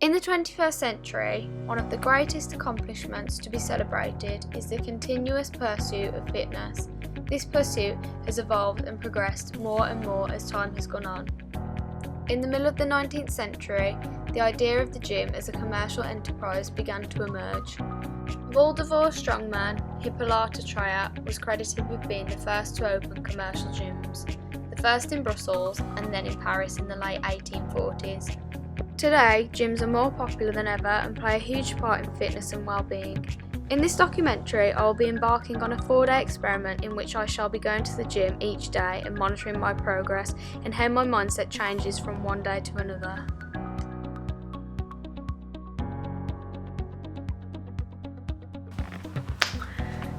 In the 21st century, one of the greatest accomplishments to be celebrated is the continuous pursuit of fitness. This pursuit has evolved and progressed more and more as time has gone on. In the middle of the 19th century, the idea of the gym as a commercial enterprise began to emerge. Valdivore strongman Hippolyte Triat was credited with being the first to open commercial gyms, the first in Brussels and then in Paris in the late 1840s. Today, gyms are more popular than ever and play a huge part in fitness and well-being. In this documentary, I will be embarking on a 4-day experiment in which I shall be going to the gym each day and monitoring my progress and how my mindset changes from one day to another.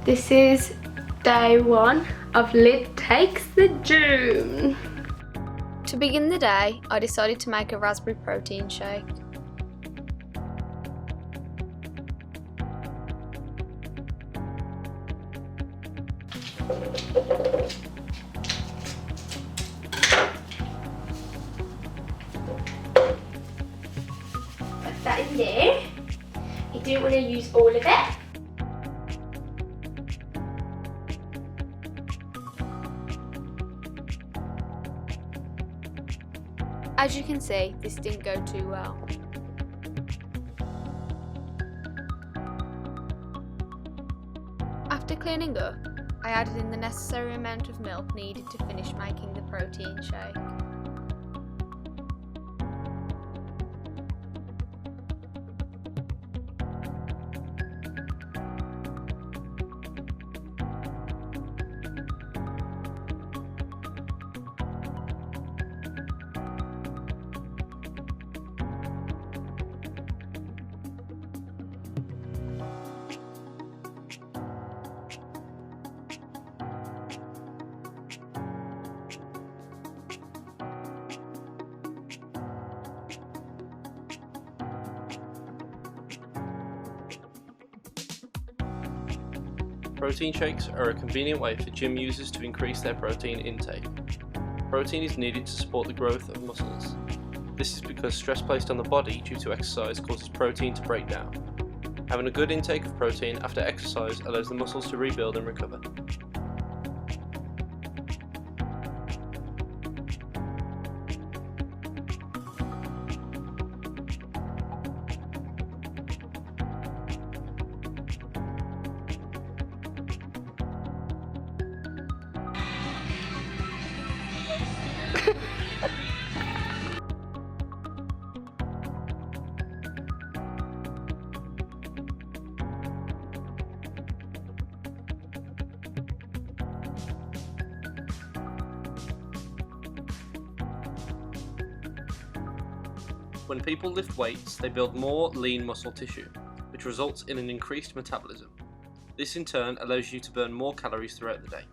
This is day 1 of Lyd Takes The Gym. To begin the day, I decided to make a raspberry protein shake. Put that in there. I didn't want to use all of it. As you can see, this didn't go too well. After cleaning up, I added in the necessary amount of milk needed to finish making the protein shake. Protein shakes are a convenient way for gym users to increase their protein intake. Protein is needed to support the growth of muscles. This is because stress placed on the body due to exercise causes protein to break down. Having a good intake of protein after exercise allows the muscles to rebuild and recover. When people lift weights, they build more lean muscle tissue, which results in an increased metabolism. This in turn allows you to burn more calories throughout the day.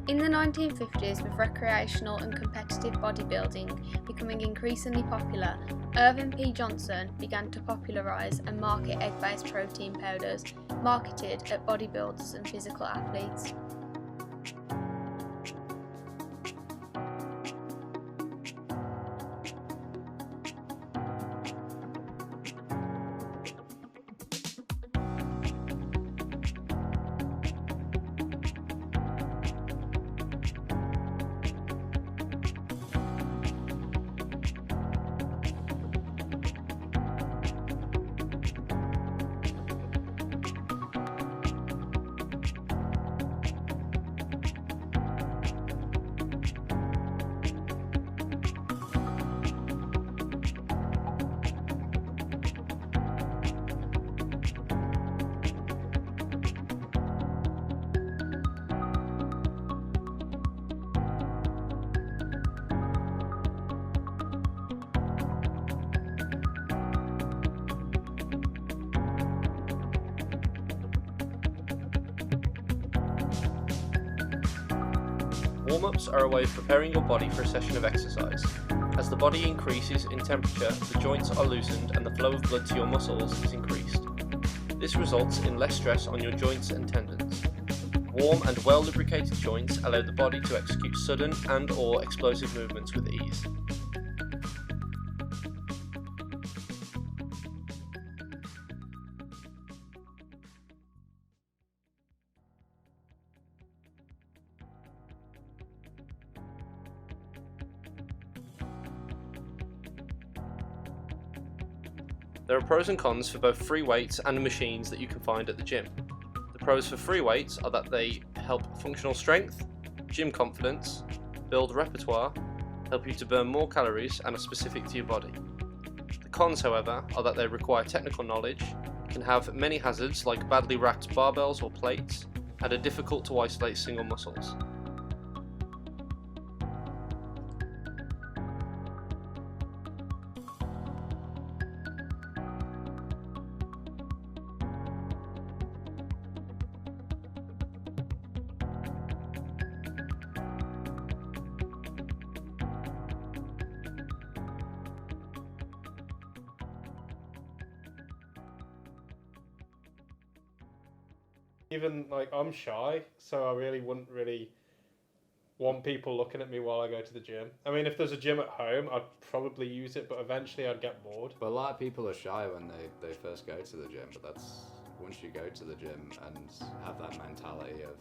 In the 1950s, with recreational and competitive bodybuilding becoming increasingly popular, Irvin P. Johnson began to popularise and market egg-based protein powders marketed at bodybuilders and physical athletes. Warm-ups are a way of preparing your body for a session of exercise. As the body increases in temperature, the joints are loosened and the flow of blood to your muscles is increased. This results in less stress on your joints and tendons. Warm and well-lubricated joints allow the body to execute sudden and/or explosive movements with ease. There are pros and cons for both free weights and machines that you can find at the gym. The pros for free weights are that they help functional strength, gym confidence, build repertoire, help you to burn more calories and are specific to your body. The cons, however, are that they require technical knowledge, can have many hazards like badly wrapped barbells or plates, and are difficult to isolate single muscles. Even like I'm shy, so I really wouldn't really want people looking at me while I go to the gym. I mean, if there's a gym at home, I'd probably use it, but eventually I'd get bored. But a lot of people are shy when they first go to the gym, but that's once you go to the gym and have that mentality of,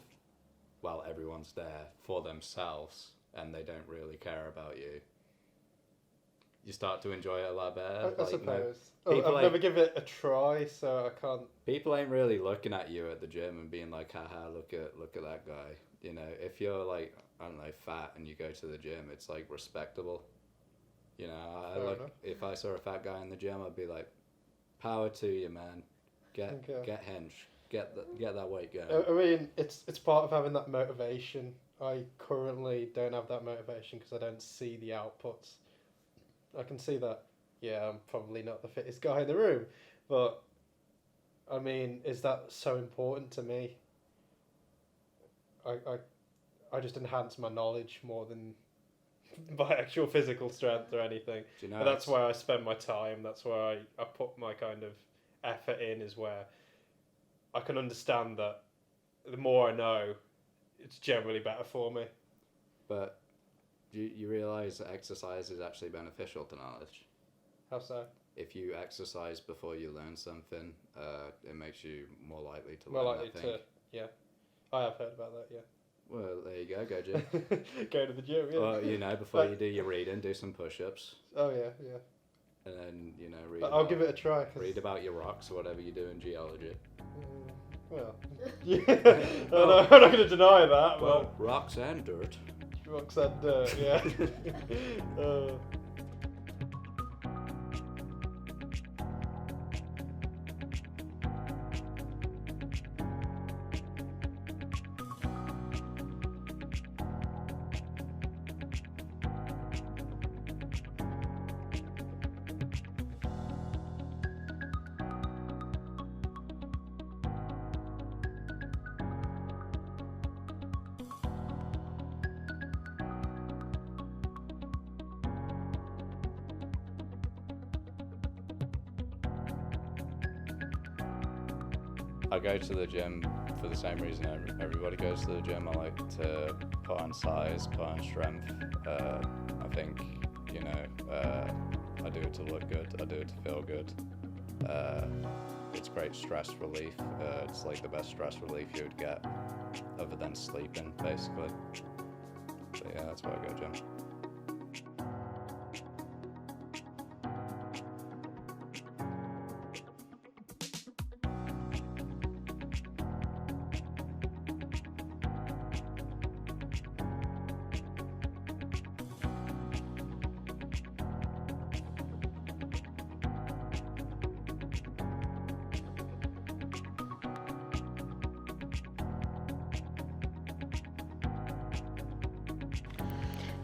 well, everyone's there for themselves and they don't really care about you, you start to enjoy it a lot better. I suppose. people I've never given it a try, so I can't. People ain't really looking at you at the gym and being like, haha, look at that guy. You know, if you're like, I don't know, fat and you go to the gym, it's like respectable. You know, if I saw a fat guy in the gym, I'd be like, power to you, man. Get hench. Get that weight going. I mean, it's part of having that motivation. I currently don't have that motivation because I don't see the outputs. I can see that, yeah, I'm probably not the fittest guy in the room, but I mean, is that so important to me? I just enhance my knowledge more than my actual physical strength or anything. Do you know, but that's where I spend my time. That's where I put my kind of effort in, is where I can understand that the more I know, it's generally better for me. But you realise that exercise is actually beneficial to knowledge. How so? If you exercise before you learn something, it makes you more likely to More learn likely that thing. yeah. I have heard about that, yeah. Well, there you go, gym. Go to the gym, yeah. Or, you know, before you do your reading, do some push-ups. Oh, yeah. And then, you know, read I'll give it a try. Read about your rocks or whatever you do in geology. Well, yeah. I'm not going to deny that. Well, rocks and dirt. Rocks and dirt, yeah. I go to the gym for the same reason everybody goes to the gym. I like to put on size, put on strength. I think, you know, I do it to look good, I do it to feel good. It's great stress relief. It's like the best stress relief you would get, other than sleeping, basically. So yeah, that's why I go gym.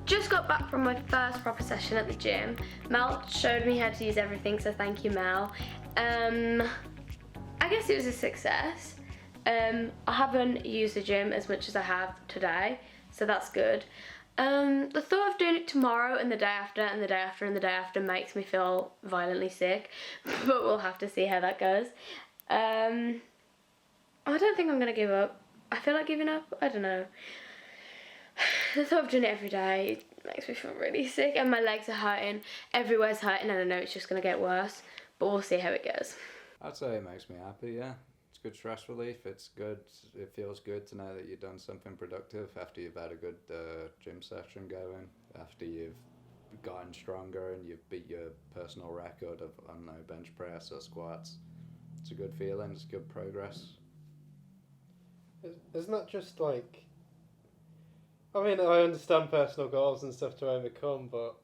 Just got back from my first proper session at the gym. Mel showed me how to use everything, so thank you, Mel. I guess it was a success. I haven't used the gym as much as I have today, so that's good. The thought of doing it tomorrow and the day after and the day after and the day after makes me feel violently sick, but we'll have to see how that goes. I don't think I'm going to give up. I feel like giving up. I don't know. The thought of doing it every day makes me feel really sick, and my legs are hurting. Everywhere's hurting, and I know it's just going to get worse, but we'll see how it goes. I'd say it makes me happy, yeah. It's good stress relief. It's good. It feels good to know that you've done something productive after you've had a good gym session going, after you've gotten stronger and you've beat your personal record of, I don't know, bench press or squats. It's a good feeling. It's good progress. Isn't that just like... I mean, I understand personal goals and stuff to overcome, but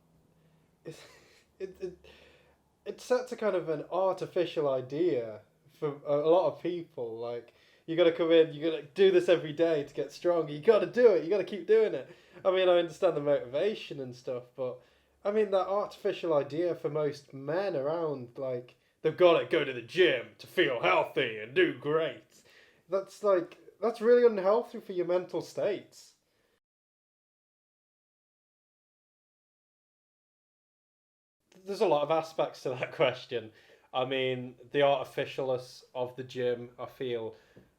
it sets a kind of an artificial idea for a lot of people. Like, you got to come in, you got to do this every day to get stronger. You got to do it. You got to keep doing it. I mean, I understand the motivation and stuff, but I mean that artificial idea for most men around, like they've got to go to the gym to feel healthy and do great. That's really unhealthy for your mental states. There's a lot of aspects to that question. I mean, the artificialness of the gym, I feel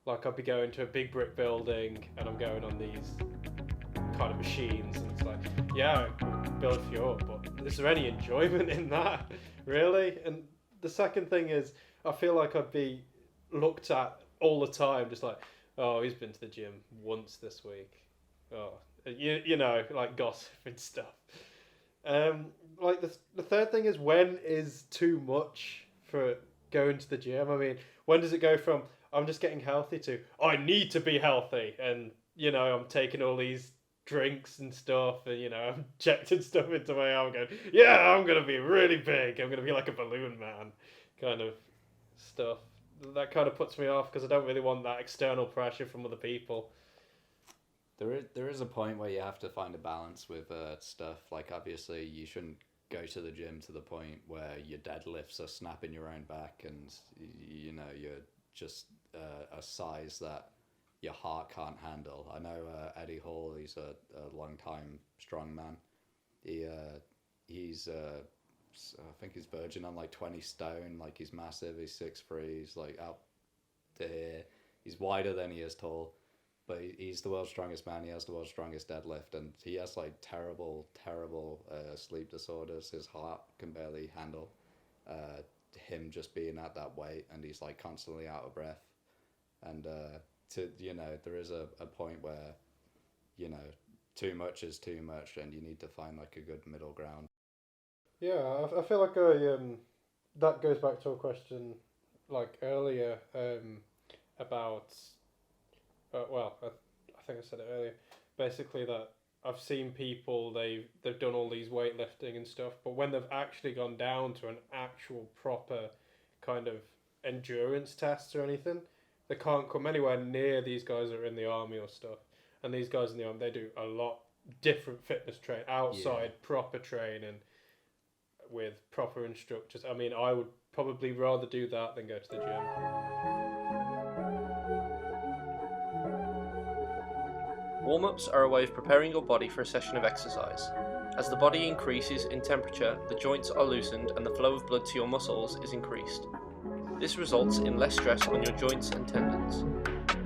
like I'd be going to a big brick building and I'm going on these kind of machines and it's like, yeah, build you up, but is there any enjoyment in that, really? And the second thing is, I feel like I'd be looked at all the time, just like, oh, he's been to the gym once this week. Oh, you know, like gossip and stuff. Like the third thing is, when is too much for going to the gym? I mean, when does it go from I'm just getting healthy to I need to be healthy, and you know I'm taking all these drinks and stuff, and you know I'm injecting stuff into my arm, going, yeah, I'm gonna be really big. I'm gonna be like a balloon man, kind of stuff. That kind of puts me off because I don't really want that external pressure from other people. There is a point where you have to find a balance with stuff. Like, obviously, you shouldn't go to the gym to the point where your deadlifts are snapping your own back and, you know, you're just a size that your heart can't handle. I know Eddie Hall, he's a long time strong man. He's I think he's verging on like 20 stone. Like, he's massive, he's 6'3", he's like up to here. He's wider than he is tall. But he's the world's strongest man. He has the world's strongest deadlift, and he has like terrible sleep disorders. His heart can barely handle him just being at that weight, and he's like constantly out of breath. And there is a point where, you know, too much is too much, and you need to find like a good middle ground. Yeah, I feel like that goes back to a question like earlier about. I think I said it earlier. Basically, that I've seen people, they've done all these weightlifting and stuff, but when they've actually gone down to an actual proper kind of endurance test or anything, they can't come anywhere near these guys that are in the army or stuff. And these guys in the army, they do a lot different fitness training, outside proper training with proper instructors. I mean, I would probably rather do that than go to the gym. Warm-ups are a way of preparing your body for a session of exercise. As the body increases in temperature, the joints are loosened and the flow of blood to your muscles is increased. This results in less stress on your joints and tendons.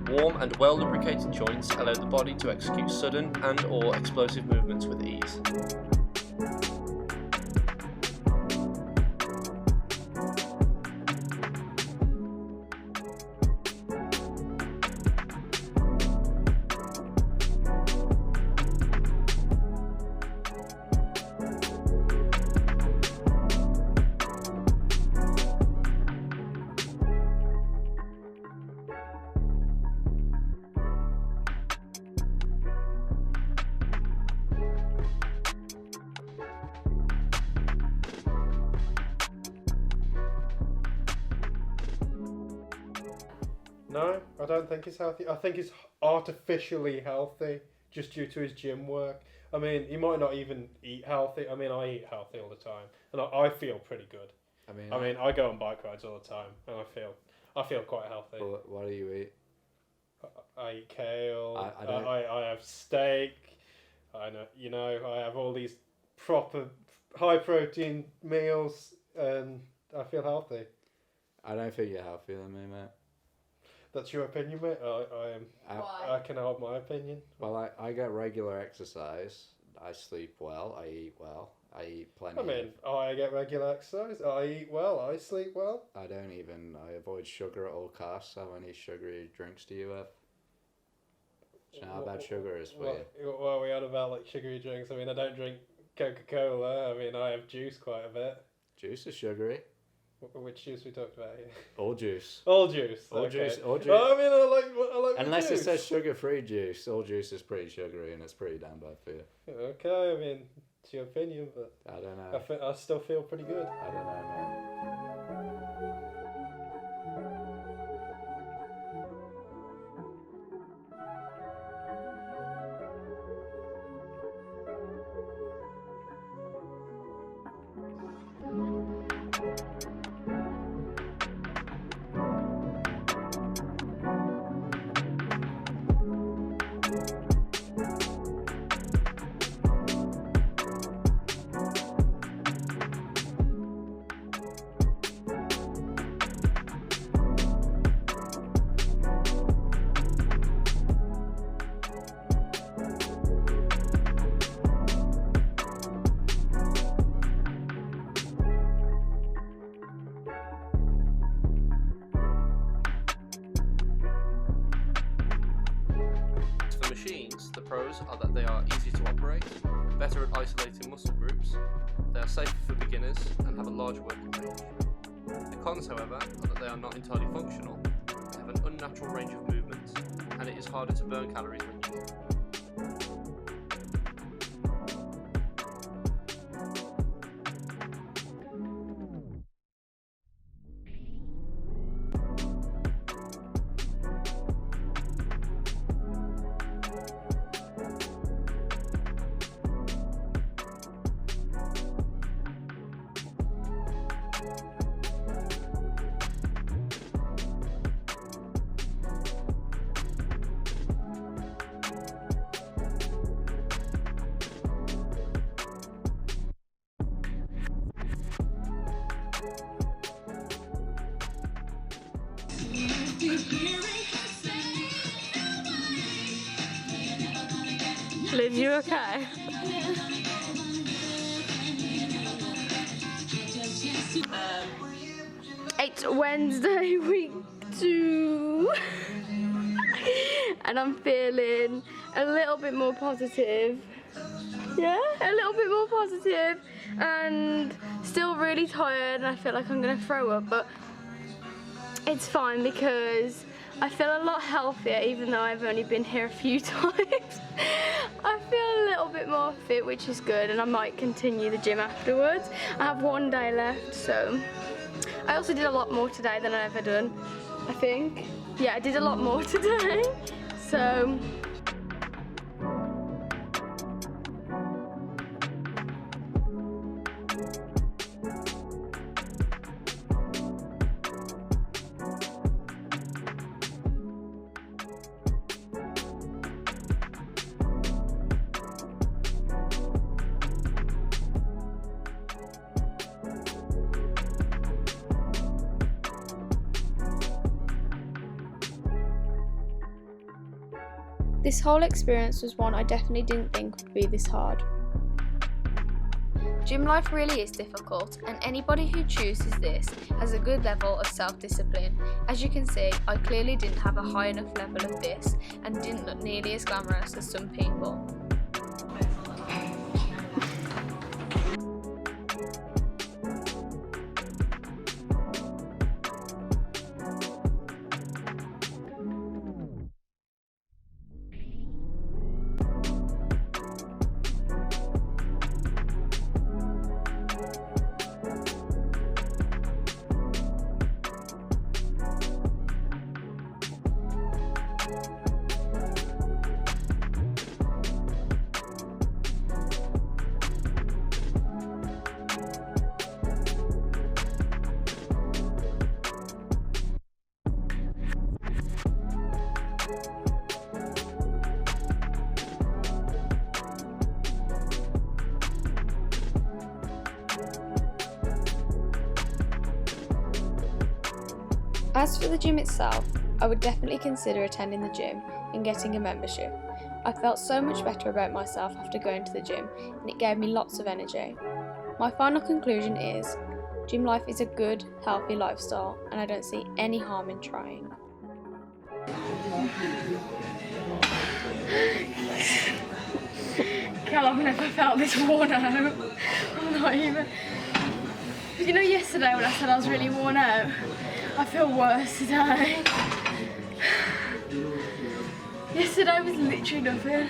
Warm and well-lubricated joints allow the body to execute sudden and/or explosive movements with ease. No, I don't think he's healthy. I think he's artificially healthy just due to his gym work. I mean, he might not even eat healthy. I mean, I eat healthy all the time, and I feel pretty good. I mean, I go on bike rides all the time, and I feel quite healthy. What do you eat? I eat kale. I don't... I have steak. I know, you know, I have all these proper high protein meals and I feel healthy. I don't think you're healthier than me, mate. That's your opinion, mate? I am. Why? I can hold my opinion. Well, I get regular exercise. I sleep well. I eat well. I eat plenty. I mean, I get regular exercise. I eat well. I sleep well. I avoid sugar at all costs. How many sugary drinks do you have? Do you know how bad sugar is for you? What are we on about, like sugary drinks? I mean, I don't drink Coca-Cola. I mean, I have juice quite a bit. Juice is sugary. Which juice we talked about here? All juice. All juice. All okay. juice. All juice. Well, I mean, I like Unless juice. it says sugar-free juice, all juice is pretty sugary and it's pretty damn bad for you. Okay, I mean, it's your opinion, but I don't know. I still feel pretty good. I don't know, man. For machines, the pros are that they are easy to operate, better at isolating muscle groups, they are safer for beginners and have a large working range. The cons, however, are that they are not entirely functional, they have an unnatural range of movement, and it is harder to burn calories when you move. Lyd, you okay? It's Wednesday, week 2. And I'm feeling a little bit more positive. Yeah, a little bit more positive and still really tired and I feel like I'm gonna throw up, but it's fine because I feel a lot healthier even though I've only been here a few times. I feel a little bit more fit, which is good, and I might continue the gym afterwards. I have 1 day left, so I also did a lot more today than I've ever done, I think. Yeah, I did a lot more today, so this whole experience was one I definitely didn't think would be this hard. Gym life really is difficult, and anybody who chooses this has a good level of self-discipline. As you can see, I clearly didn't have a high enough level of this and didn't look nearly as glamorous as some people. As for the gym itself, I would definitely consider attending the gym and getting a membership. I felt so much better about myself after going to the gym, and it gave me lots of energy. My final conclusion is, gym life is a good, healthy lifestyle, and I don't see any harm in trying. Cal, I've never felt this worn out. I'm not even. You know, yesterday when I said I was really worn out, I feel worse today. Yesterday was literally nothing.